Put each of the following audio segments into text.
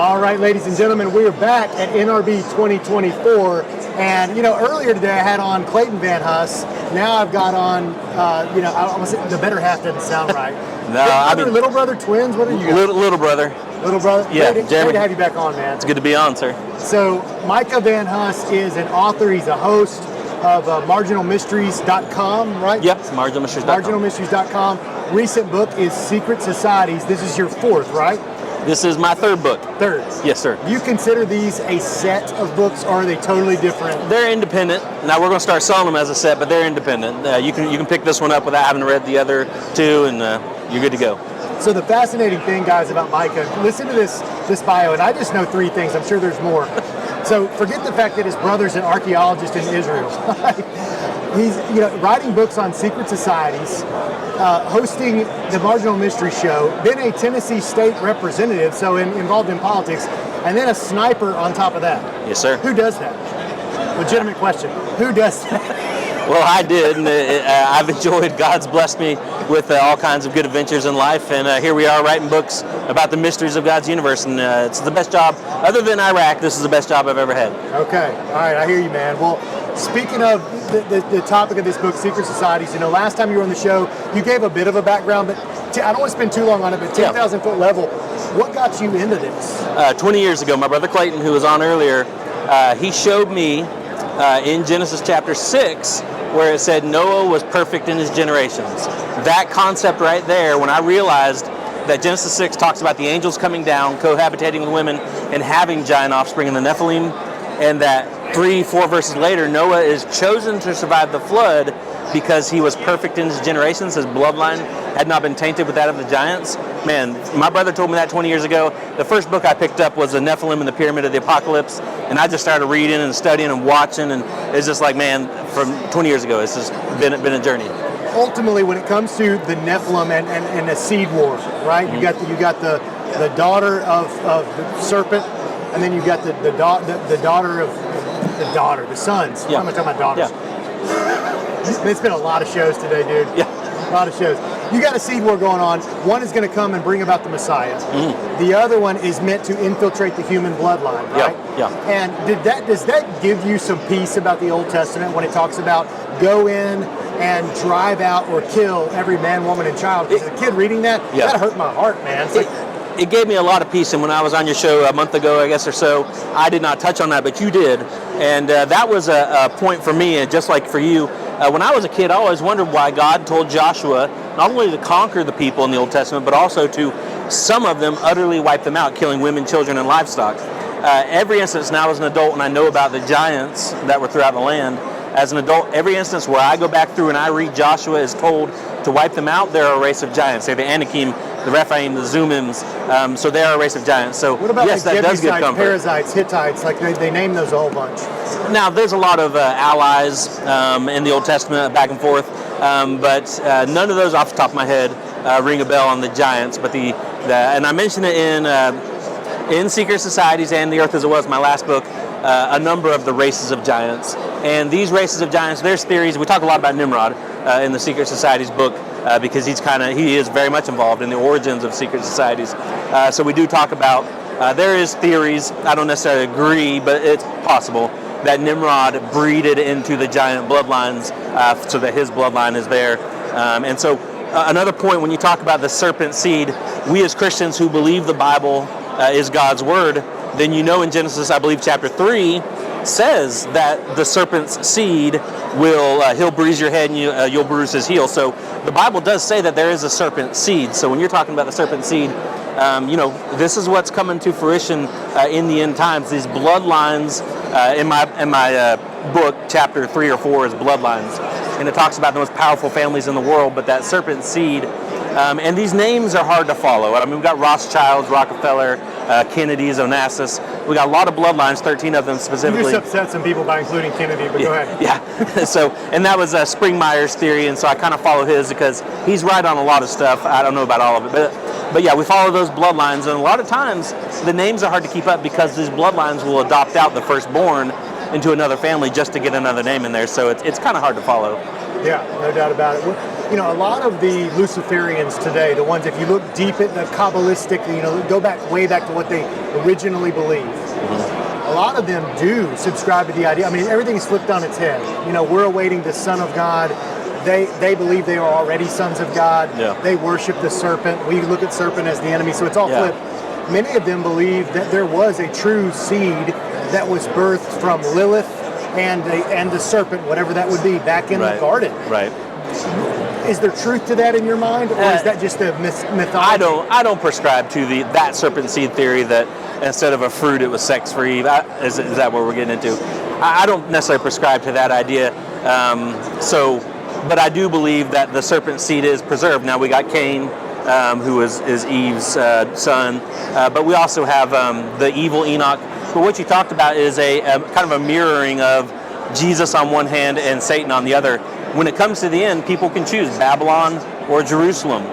All right, ladies and gentlemen, we are back at NRB 2024. And, earlier today I had on Clayton Van Huss. Now I've got on, I almost the better half doesn't sound right. No, little brother, twins, what are you guys? Little brother. Little brother? Yeah, great Jeremy. to have you back on, man. It's good to be on, sir. So, Micah Van Huss is an author. He's a host of marginalmysteries.com, right? Yep, marginalmysteries.com. Marginalmysteries.com. Recent book is Secret Societies. This is your fourth, right? This is my third book. Third. Yes, sir. Do you consider these a set of books, or are they totally different? They're independent. Now we're going to start selling them as a set, but they're independent. You can pick this one up without having read the other two, and you're good to go. So the fascinating thing, guys, about Micah, listen to this bio, and I just know three things. I'm sure there's more. So forget the fact that his brother's an archaeologist in Israel. He's writing books on secret societies, hosting the Marginal Mystery Show, been a Tennessee state representative, so involved in politics, and then a sniper on top of that. Yes, sir. Who does that? Legitimate question. Who does that? Well, I did, and I've enjoyed. God's blessed me with all kinds of good adventures in life, and here we are writing books about the mysteries of God's universe, and it's the best job. Other than Iraq, this is the best job I've ever had. Okay. All right. I hear you, man. Well, speaking of the topic of this book, Secret Societies, last time you were on the show, you gave a bit of a background, but I don't want to spend too long on it, but 10,000 foot level, what got you into this? 20 years ago, my brother Clayton, who was on earlier, he showed me in Genesis chapter 6 where it said Noah was perfect in his generations. That concept right there, when I realized that Genesis 6 talks about the angels coming down, cohabitating with women, and having giant offspring in the Nephilim, and that 3-4 verses later, Noah is chosen to survive the flood because he was perfect in his generations. His bloodline had not been tainted with that of the giants. Man, my brother told me that 20 years ago. The first book I picked up was the Nephilim and the Pyramid of the Apocalypse, and I just started reading and studying and watching, and it's just like, man, from 20 years ago, it's just been a journey. Ultimately, when it comes to the Nephilim and the seed war, right? Mm-hmm. You got the daughter of the serpent, and then you got the sons. Yeah. I'm talking about daughters. Yeah. It's been a lot of shows today, dude. Yeah. A lot of shows. You got a seed war going on. One is going to come and bring about the Messiah. Mm-hmm. The other one is meant to infiltrate the human bloodline, right? Yeah. And does that give you some peace about the Old Testament when it talks about go in and drive out or kill every man, woman, and child? Because as a kid reading that, that hurt my heart, man. It gave me a lot of peace, and when I was on your show a month ago, I guess, or so, I did not touch on that, but you did, and that was a point for me, and just like for you. When I was a kid, I always wondered why God told Joshua not only to conquer the people in the Old Testament, but also to, some of them, utterly wipe them out, killing women, children, and livestock. Every instance now as an adult, when I know about the giants that were throughout the land, as an adult, every instance where I go back through and I read Joshua is told to wipe them out, they're a race of giants. They're the Anakim, the Rephaim, the Zumims, so they are a race of giants. So what about yes, that does give comfort. Perizzites, Hittites, like they name those a whole bunch. Now, there's a lot of allies in the Old Testament, back and forth, but none of those off the top of my head ring a bell on the giants. But and I mentioned it in Secret Societies and The Earth as It Was, my last book, a number of the races of giants. And these races of giants, there's theories. We talk a lot about Nimrod in the Secret Societies book because he is very much involved in the origins of secret societies. So we do talk about, there is theories, I don't necessarily agree, but it's possible that Nimrod breeded into the giant bloodlines so that his bloodline is there. And so another point, when you talk about the serpent seed, we as Christians who believe the Bible is God's word, then in Genesis, I believe, chapter 3, says that the serpent's seed he'll bruise your head and you'll bruise his heel. So the Bible does say that there is a serpent seed. So when you're talking about the serpent seed, this is what's coming to fruition in the end times. These bloodlines, in my book, chapter 3 or 4 is bloodlines, and it talks about the most powerful families in the world. But that serpent seed, and these names are hard to follow. I mean, we've got Rothschilds, Rockefeller, Kennedys, Onassis. We got a lot of bloodlines, 13 of them specifically. You just upset some people by including Kennedy, but go ahead. Yeah. So, and that was Springmeyer's theory, and so I kind of follow his because he's right on a lot of stuff. I don't know about all of it, but yeah, we follow those bloodlines, and a lot of times the names are hard to keep up because these bloodlines will adopt out the firstborn into another family just to get another name in there. So it's kind of hard to follow. Yeah, no doubt about it. a lot of the Luciferians today, the ones, if you look deep at the Kabbalistic, go way back to what they originally believed. A lot of them do subscribe to the idea. I mean, everything's flipped on its head. We're awaiting the Son of God. They believe they are already sons of God. Yeah. They worship the serpent. We look at serpent as the enemy, so it's all flipped. Many of them believe that there was a true seed that was birthed from Lilith and the serpent, whatever that would be, back in the garden. Right. Is there truth to that in your mind, or is that just a mythology? I don't prescribe to that serpent seed theory that instead of a fruit it was sex for Eve. Is that what we're getting into? I don't necessarily prescribe to that idea. But I do believe that the serpent seed is preserved. Now we got Cain, who is Eve's son, but we also have the evil Enoch. But what you talked about is a kind of a mirroring of Jesus on one hand and Satan on the other. When it comes to the end, people can choose Babylon or Jerusalem.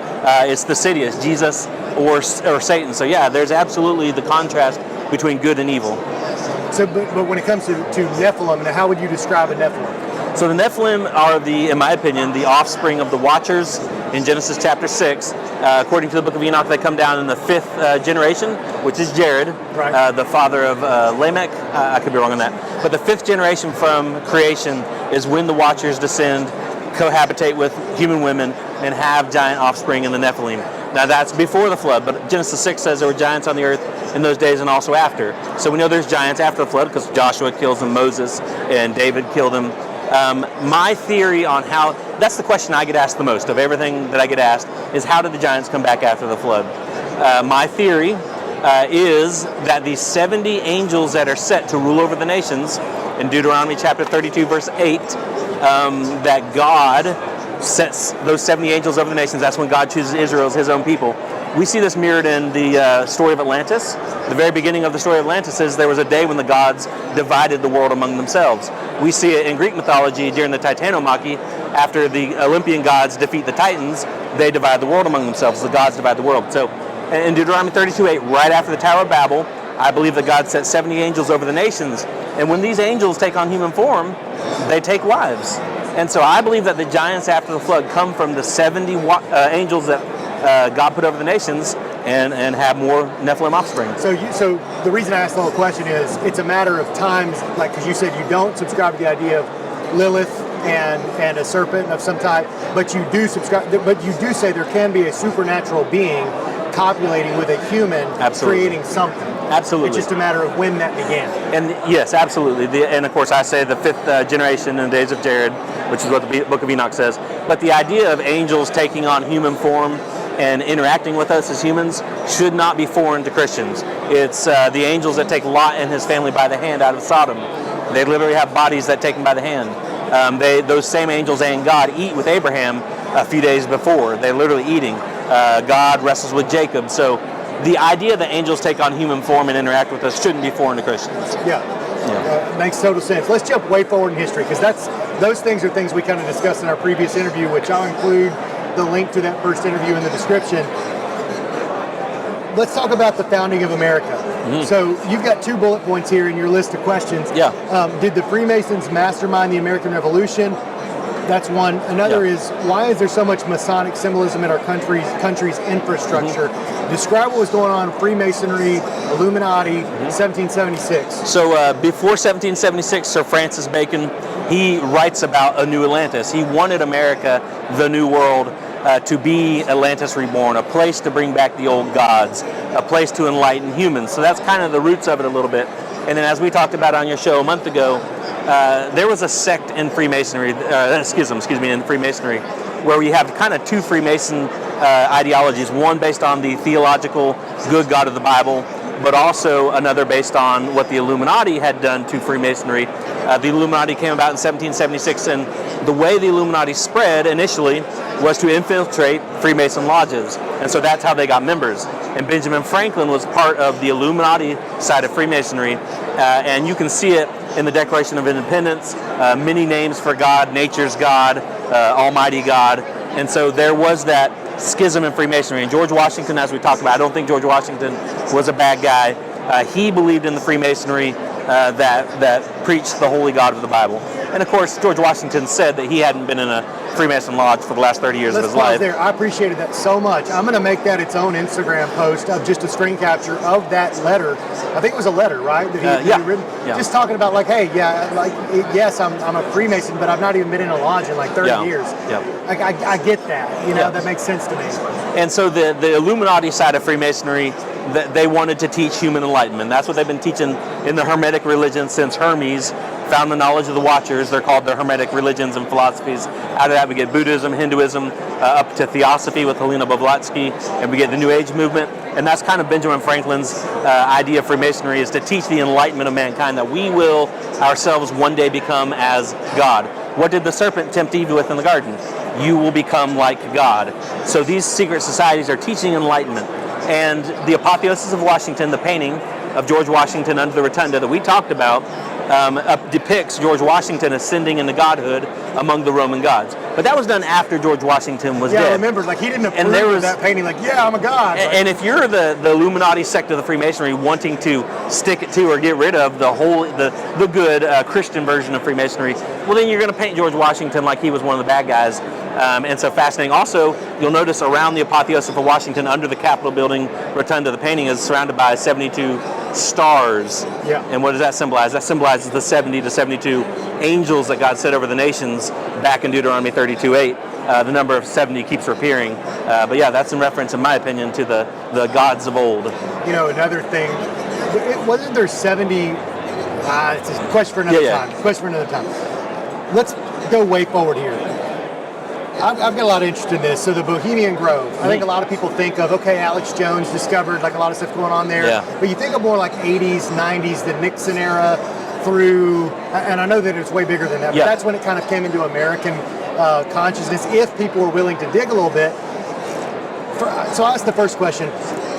It's the city, it's Jesus or Satan. So yeah, there's absolutely the contrast between good and evil. So, but when it comes to Nephilim, now how would you describe a Nephilim? So the Nephilim are in my opinion, the offspring of the Watchers in Genesis chapter 6. According to the book of Enoch, they come down in the 5th generation, which is Jared, the father of Lamech. I could be wrong on that. But the 5th generation from creation is when the Watchers descend, cohabitate with human women, and have giant offspring in the Nephilim. Now that's before the flood, but Genesis 6 says there were giants on the earth in those days and also after. So we know there's giants after the flood because Joshua kills them, Moses and David killed them. My theory on that's the question I get asked the most of everything that I get asked is how did the giants come back after the flood? My theory is that the 70 angels that are set to rule over the nations in Deuteronomy chapter 32 verse 8, that God sets those 70 angels over the nations. That's when God chooses Israel as his own people. We see this mirrored in the story of Atlantis. The very beginning of the story of Atlantis is there was a day when the gods divided the world among themselves. We see it in Greek mythology during the Titanomachy. After the Olympian gods defeat the Titans, they divide the world among themselves. The gods divide the world. So in Deuteronomy 32:8, right after the Tower of Babel, I believe that God set 70 angels over the nations. And when these angels take on human form, they take wives. And so I believe that the giants after the flood come from the 70 angels that God put over the nations and have more Nephilim offspring. So the reason I asked the whole question is it's a matter of times, like because you said you don't subscribe to the idea of Lilith and a serpent of some type, but you do say there can be a supernatural being copulating with a human, creating something. Absolutely. It's just a matter of when that began. And yes, absolutely. And of course, I say the 5th generation in the days of Jared, which is what the book of Enoch says. But the idea of angels taking on human form and interacting with us as humans should not be foreign to Christians. It's the angels that take Lot and his family by the hand out of Sodom. They literally have bodies that take them by the hand. Those same angels and God eat with Abraham a few days before. They're literally eating. God wrestles with Jacob. So the idea that angels take on human form and interact with us shouldn't be foreign to Christians. Makes total sense. Let's jump way forward in history because those things are things we kind of discussed in our previous interview, which I'll include the link to that first interview in the description. Let's talk about the founding of America. Mm-hmm. So you've got 2 bullet points here in your list of questions. Did the Freemasons mastermind the American Revolution? That's one. Another is, why is there so much Masonic symbolism in our country's infrastructure? Mm-hmm. Describe what was going on in Freemasonry, Illuminati, 1776. So before 1776, Sir Francis Bacon, he writes about a new Atlantis. He wanted America, the new world, to be Atlantis reborn, a place to bring back the old gods, a place to enlighten humans. So that's kind of the roots of it a little bit. And then as we talked about on your show a month ago, there was a sect in Freemasonry, in Freemasonry, where we have kind of 2 Freemason ideologies, one based on the theological good God of the Bible, but also another based on what the Illuminati had done to Freemasonry. The Illuminati came about in 1776, and the way the Illuminati spread initially was to infiltrate Freemason lodges, and so that's how they got members. And Benjamin Franklin was part of the Illuminati side of Freemasonry, and you can see it in the Declaration of Independence, many names for God, nature's God, Almighty God, and so there was that schism in Freemasonry. And George Washington, as we talked about, I don't think George Washington was a bad guy. He believed in the Freemasonry that preached the holy God of the Bible. And of course, George Washington said that he hadn't been in a Freemason lodge for the last 30 years of his life. There. I appreciated that so much. I'm going to make that its own Instagram post of just a screen capture of that letter. I think it was a letter, right? That he written. Yeah. Just talking about like, hey, yeah, like yes, I'm a Freemason, but I've not even been in a lodge in like 30 years. Yeah. I get that. You know, that makes sense to me. And so the Illuminati side of Freemasonry, they wanted to teach human enlightenment. That's what they've been teaching in the Hermetic religion since Hermes found the knowledge of the Watchers. They're called the Hermetic religions and philosophies. Out of that we get Buddhism, Hinduism, up to Theosophy with Helena Blavatsky, and we get the New Age movement. And that's kind of Benjamin Franklin's idea of Freemasonry, is to teach the enlightenment of mankind, that we will ourselves one day become as God. What did the serpent tempt Eve with in the garden? You will become like God. So these secret societies are teaching enlightenment. And the Apotheosis of Washington, the painting of George Washington under the rotunda that we talked about, depicts George Washington ascending into godhood among the Roman gods. But that was done after George Washington was dead. Yeah, I remember, like he didn't approve of that painting, like, yeah, I'm a god. And if you're the Illuminati sect of the Freemasonry wanting to stick it to or get rid of the good Christian version of Freemasonry, well then you're going to paint George Washington like he was one of the bad guys. And so fascinating. Also, you'll notice around the Apotheosis of Washington, under the Capitol building rotunda, the painting is surrounded by 72 stars. Yeah. And what does that symbolize? That symbolizes the 70 to 72 angels that God set over the nations back in Deuteronomy 32:8. The number of 70 keeps appearing. But yeah, that's in reference, in my opinion, to the gods of old. You know, another thing, wasn't there 70? It's a question for another time. Question for another time. Let's go way forward here. I've got a lot of interest in this. So the Bohemian Grove, I think a lot of people think of, okay, Alex Jones discovered like a lot of stuff going on there. Yeah. But you think of more like 80s, 90s, the Nixon era through, and I know that it's way bigger than that, but that's when it kind of came into American consciousness, if people were willing to dig a little bit. So I'll ask the first question.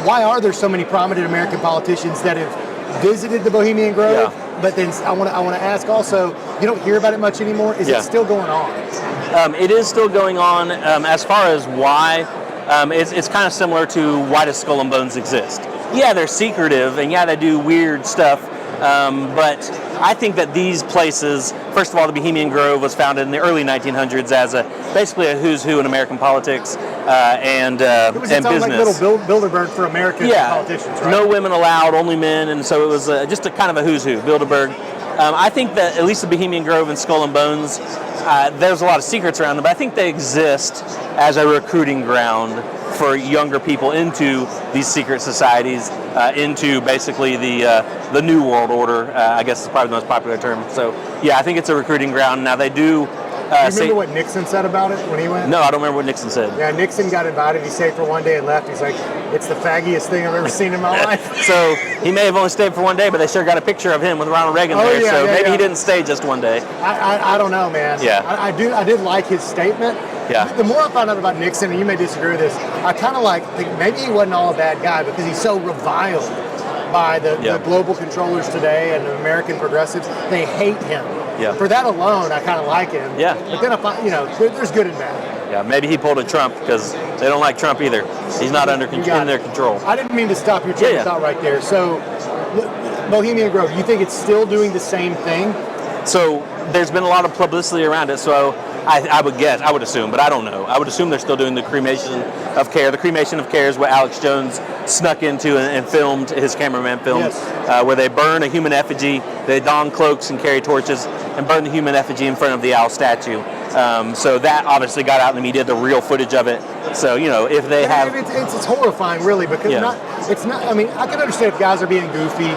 Why are there so many prominent American politicians that have visited the Bohemian Grove? Yeah. But then I want to ask also, you don't hear about it much anymore. Is it still going on? It is still going on. As far as why, it's kind of similar to why does Skull and Bones exist? Yeah, they're secretive, and yeah, they do weird stuff. But I think that these places, first of all, the Bohemian Grove was founded in the early 1900s as basically a who's who in American politics and business. It was its own like little Bilderberg for American politicians, right? No women allowed, only men, and so it was just a kind of a who's who, Bilderberg. I think that at least the Bohemian Grove and Skull and Bones, there's a lot of secrets around them, but I think they exist as a recruiting ground for younger people into these secret societies, into basically the New World Order, I guess is probably the most popular term. So, yeah, I think it's a recruiting ground. Now, they do... you remember what Nixon said about it when he went? No, I don't remember what Nixon said. Yeah, Nixon got invited. He stayed for one day and left. He's like, it's the faggiest thing I've ever seen in my life. So he may have only stayed for one day, but they sure got a picture of him with Ronald Reagan there. So maybe he didn't stay just one day. I don't know, man. Yeah. I did like his statement. Yeah. The more I found out about Nixon, and you may disagree with this, I kind of think maybe he wasn't all a bad guy because he's so reviled by the global controllers today and the American progressives. They hate him. Yeah. For that alone, I kind of like him. Yeah. But then there's good and bad. Yeah, maybe he pulled a Trump because they don't like Trump either. He's not in their control. I didn't mean to stop your train of thought right there. So, Bohemian Grove, you think it's still doing the same thing? So there's been a lot of publicity around it. So I would assume, but I don't know. I would assume they're still doing the cremation of care. The cremation of care is what Alex Jones snuck into and filmed, his cameraman filmed, where they burn a human effigy, they don cloaks and carry torches, and burn the human effigy in front of the owl statue. So that obviously got out in the media, the real footage of it. So, if they have... It's horrifying, really, because it's not, I mean, I can understand if guys are being goofy,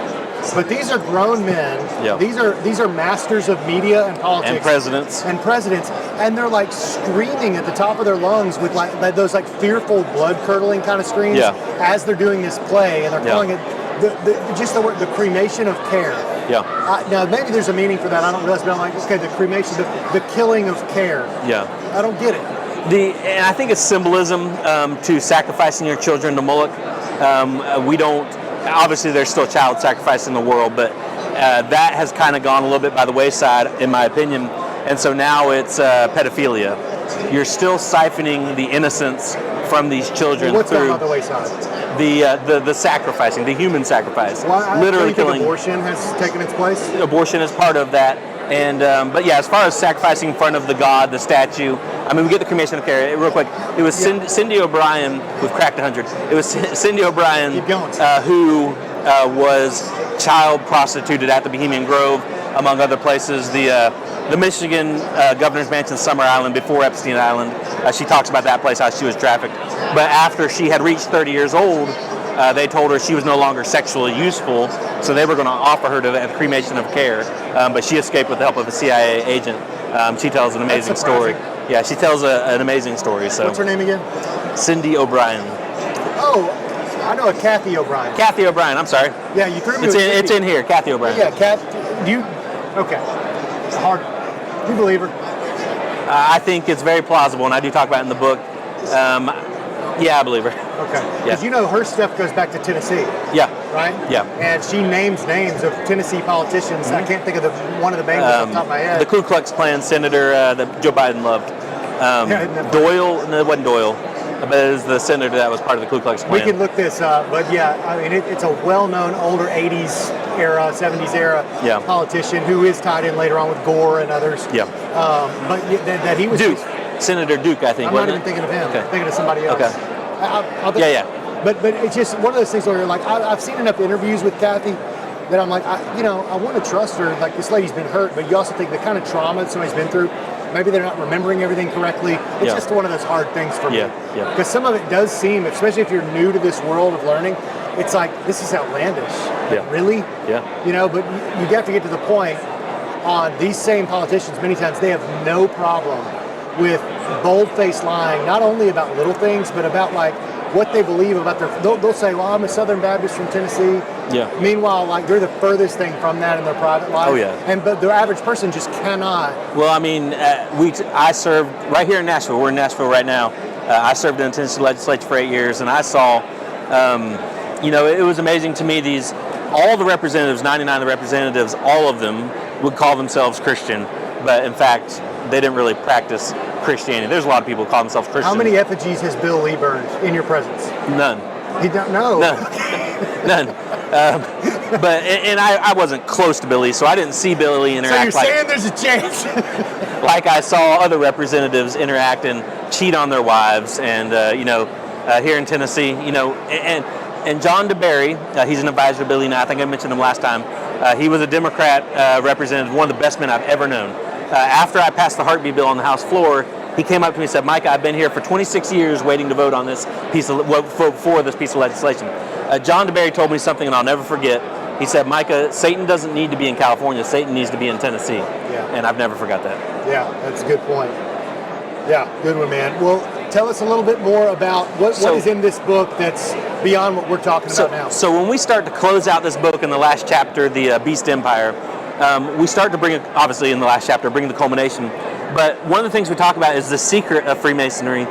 but these are grown men. Yeah. These are masters of media and politics. And presidents. And they're like screaming at the top of their lungs with like those like fearful blood curdling kind of screams as they're doing this play, and they're calling it the cremation of care. Yeah. Now maybe there's a meaning for that. I don't realize, but I'm like, okay, the cremation, the killing of care. Yeah. I don't get it. And I think it's symbolism to sacrificing your children to Moloch. We don't. Obviously, there's still child sacrifice in the world, but that has kind of gone a little bit by the wayside, in my opinion. And so now it's pedophilia. You're still siphoning the innocence from these children What's through gone by the wayside? The sacrificing, the human sacrifice. Well, literally killing. Abortion has taken its place. Abortion is part of that. And but yeah, as far as sacrificing in front of the god, the statue, I mean, we get the cremation of care. Real quick, it was Cindy O'Brien. We've cracked 100. It was Cindy O'Brien who was child prostituted at the Bohemian Grove, among other places. The Michigan Governor's Mansion, Summer Island, before Epstein Island. She talks about that place, how she was trafficked. But after she had reached 30 years old, they told her she was no longer sexually useful, so they were going to offer her to have cremation of care. But she escaped with the help of a CIA agent. She tells an amazing story. Yeah, she tells an amazing story. So. What's her name again? Cindy O'Brien. Oh, I know a Kathy O'Brien. Kathy O'Brien, I'm sorry. Yeah, you threw me. It's in here, Kathy O'Brien. Yeah, okay. It's hard. Do you believe her? I think it's very plausible, and I do talk about it in the book. Yeah, I believe her. Okay. Because her stuff goes back to Tennessee. Yeah. Right? Yeah. And she names names of Tennessee politicians. I can't think of one of the names off the top of my head. The Ku Klux Klan senator that Joe Biden loved. Doyle? No, it wasn't Doyle. But it was the senator that was part of the Ku Klux Klan. We can look this up, but yeah, I mean, it's a well-known older 80s era, 70s era politician who is tied in later on with Gore and others. Yeah. But that he was... Duke. Senator Duke, I think. I'm not even thinking of him. Okay. I'm thinking of somebody else. Okay. Yeah. But it's just one of those things where you're like, I've seen enough interviews with Kathy that I'm like, I want to trust her. Like, this lady's been hurt, but you also think the kind of trauma that somebody's been through, maybe they're not remembering everything correctly. It's just one of those hard things for me. Yeah. Because some of it does seem, especially if you're new to this world of learning, it's like, this is outlandish. Like, really? Yeah. But you have to get to the point on these same politicians, many times they have no problem with bold-faced lying, not only about little things, but about like what they believe about they'll say, well, I'm a Southern Baptist from Tennessee. Yeah. Meanwhile, like, they're the furthest thing from that in their private life. Oh, yeah. But the average person just cannot. Well, I mean, I served right here in Nashville. We're in Nashville right now. I served in the Tennessee legislature for 8 years, and I saw, it was amazing to me, all the representatives, 99 of the representatives, all of them would call themselves Christian, but in fact, they didn't really practice Christianity. There's a lot of people who call themselves Christian. How many effigies has Bill Lee burned in your presence? None. You don't know? None. But I wasn't close to Billy, so I didn't see Billy interact. So you're saying there's a chance? Like I saw other representatives interact and cheat on their wives, and here in Tennessee, and John DeBerry, he's an advisor to Billy now. I think I mentioned him last time. He was a Democrat representative, one of the best men I've ever known. After I passed the heartbeat bill on the House floor, he came up to me and said, Micah, I've been here for 26 years waiting to vote on this for this piece of legislation. John DeBerry told me something, and I'll never forget. He said, Micah, Satan doesn't need to be in California. Satan needs to be in Tennessee. Yeah. And I've never forgot that. Yeah, that's a good point. Yeah, good one, man. Well, tell us a little bit more about what is in this book that's beyond what we're talking about now. So when we start to close out this book in the last chapter, the Beast Empire, we start to obviously in the last chapter, bring the culmination. But one of the things we talk about is the secret of Freemasonry,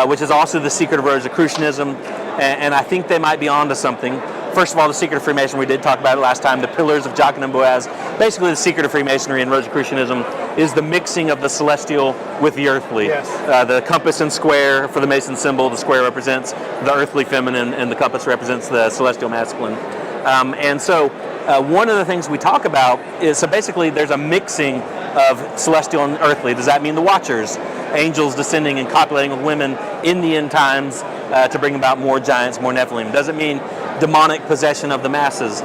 which is also the secret of Rosicrucianism, and I think they might be onto something. First of all, the secret of Freemasonry, we did talk about it last time, the pillars of Jachin and Boaz. Basically, the secret of Freemasonry and Rosicrucianism is the mixing of the celestial with the earthly. Yes. The compass and square for the Mason symbol, the square represents the earthly feminine, and the compass represents the celestial masculine. And so one of the things we talk about is, so basically there's a mixing of celestial and earthly. Does that mean the Watchers, angels descending and copulating with women in the end times to bring about more giants, more Nephilim? Does it mean demonic possession of the masses?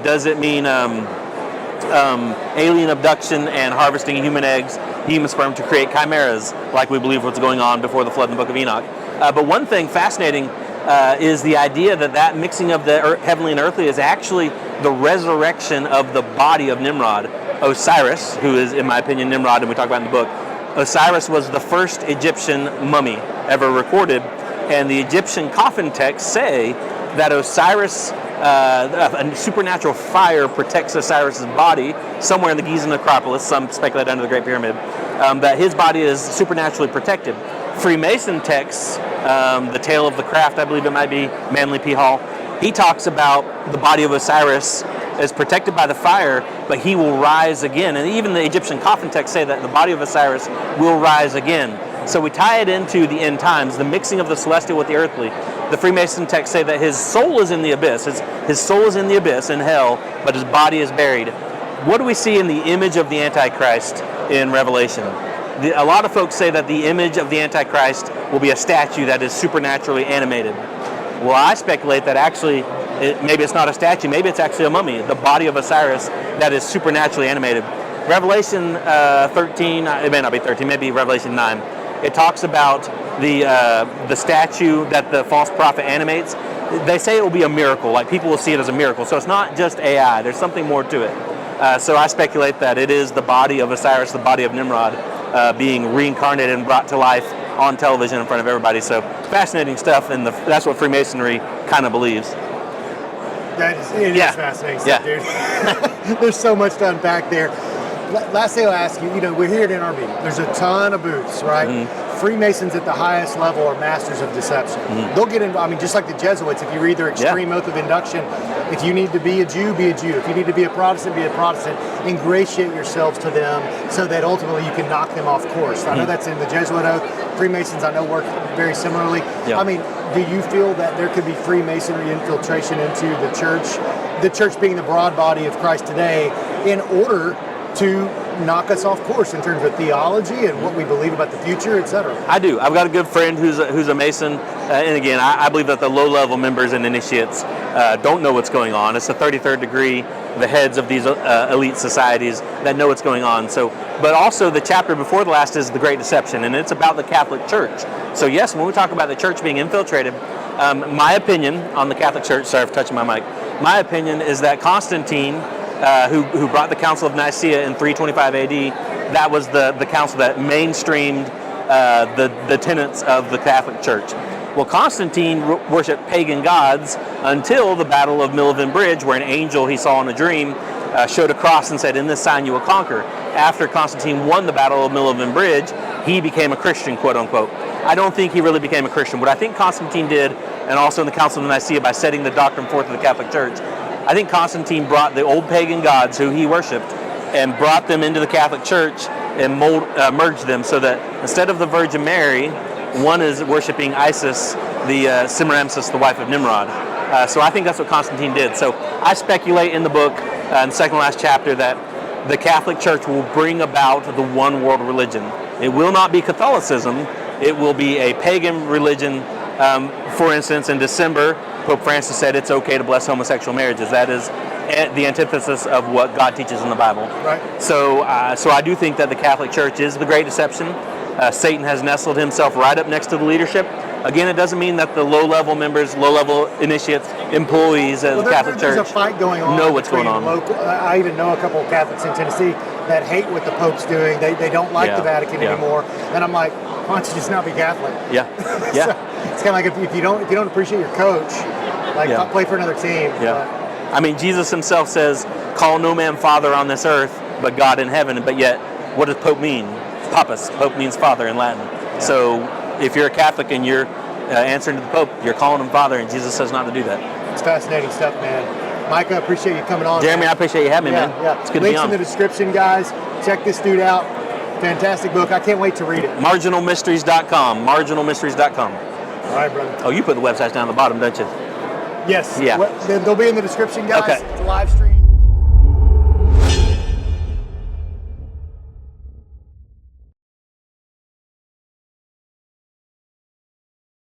Does it mean alien abduction and harvesting human eggs, human sperm to create chimeras, like we believe what's going on before the flood in the book of Enoch? But one thing fascinating is the idea that mixing of the heavenly and earthly is actually the resurrection of the body of Nimrod. Osiris, who is, in my opinion, Nimrod, and we talk about in the book, Osiris was the first Egyptian mummy ever recorded, and the Egyptian coffin texts say that Osiris, a supernatural fire protects Osiris's body somewhere in the Gizeh necropolis, some speculate under the Great Pyramid, that his body is supernaturally protected. Freemason texts, the Tale of the Craft, I believe it might be, Manly P. Hall, he talks about the body of Osiris is protected by the fire, but he will rise again. And even the Egyptian coffin texts say that the body of Osiris will rise again. So we tie it into the end times, the mixing of the celestial with the earthly. The Freemason texts say that his soul is in the abyss. His soul is in the abyss, in hell, but his body is buried. what do we see in the image of the Antichrist in Revelation? A lot of folks say that the image of the Antichrist will be a statue that is supernaturally animated. Well, I speculate that actually, maybe it's not a statue, maybe it's actually a mummy, the body of Osiris that is supernaturally animated. Revelation 13, it may not be 13, maybe Revelation 9. It talks about the statue that the false prophet animates. They say it will be a miracle, like people will see it as a miracle. So it's not just AI, there's something more to it. So I speculate that it is the body of Osiris, the body of Nimrod, being reincarnated and brought to life on television in front of everybody. So fascinating stuff, and that's what Freemasonry kind of believes. It is fascinating stuff, dude. There's so much to unpack there. Last thing I'll ask you, we're here at NRB. There's a ton of booths, right? Mm-hmm. Freemasons at the highest level are masters of deception. Mm-hmm. They'll get in, just like the Jesuits, if you read their extreme oath of induction, if you need to be a Jew, be a Jew. If you need to be a Protestant, be a Protestant. Ingratiate yourselves to them so that ultimately you can knock them off course. Mm-hmm. I know that's in the Jesuit oath. Freemasons, I know, work very similarly. Yeah. Do you feel that there could be Freemasonry infiltration into the church being the broad body of Christ today, in order to knock us off course in terms of theology and what we believe about the future, etc.? I do. I've got a good friend who's a Mason, and again, I believe that the low-level members and initiates don't know what's going on. It's the 33rd degree, the heads of these elite societies that know what's going on. So, but also the chapter before the last is the Great Deception, and it's about the Catholic Church. So yes, when we talk about the church being infiltrated, my opinion on the Catholic Church, sorry for touching my mic, my opinion is that Constantine, who brought the Council of Nicaea in 325 AD, that was the council that mainstreamed the tenets of the Catholic Church. Well, Constantine worshipped pagan gods until the Battle of Milvian Bridge, where an angel he saw in a dream showed a cross and said, "In this sign you will conquer." After Constantine won the Battle of Milvian Bridge, he became a Christian, quote unquote. I don't think he really became a Christian. What I think Constantine did, and also in the Council of Nicaea by setting the doctrine forth of the Catholic Church, I think Constantine brought the old pagan gods who he worshipped and brought them into the Catholic Church and merged them, so that instead of the Virgin Mary, one is worshiping Isis, the Semiramis, the wife of Nimrod. So I think that's what Constantine did. So I speculate in the book, in the second to last chapter, that the Catholic Church will bring about the one world religion. It will not be Catholicism. It will be a pagan religion. For instance, in December, Pope Francis said it's okay to bless homosexual marriages. That is the antithesis of what God teaches in the Bible. Right. So I do think that the Catholic Church is the Great Deception. Satan has nestled himself right up next to the leadership. Again, it doesn't mean that the low-level members, low-level initiates, employees of the Catholic Church there's a fight going on. Know what's going on. I even know a couple of Catholics in Tennessee that hate what the Pope's doing. They don't like the Vatican anymore. And I'm like, why don't you just not be Catholic? Yeah. Yeah. So it's kind of like if you don't appreciate your coach, play for another team. Yeah. I mean, Jesus himself says, "Call no man father on this earth, but God in heaven." But yet, what does Pope mean? Papas. Pope means father in Latin. Yeah. So if you're a Catholic and you're answering to the Pope, you're calling him father, and Jesus says not to do that. It's fascinating stuff, man. Micah, I appreciate you coming on. Jeremy, man. I appreciate you having me, man. Yeah. It's good Links to be on. in the description, guys. Check this dude out. Fantastic book. I can't wait to read it. Marginalmysteries.com. Marginalmysteries.com. All right, brother. Oh, you put the websites down at the bottom, don't you? Yes. Yeah. They'll be in the description, guys. Okay. It's a live stream.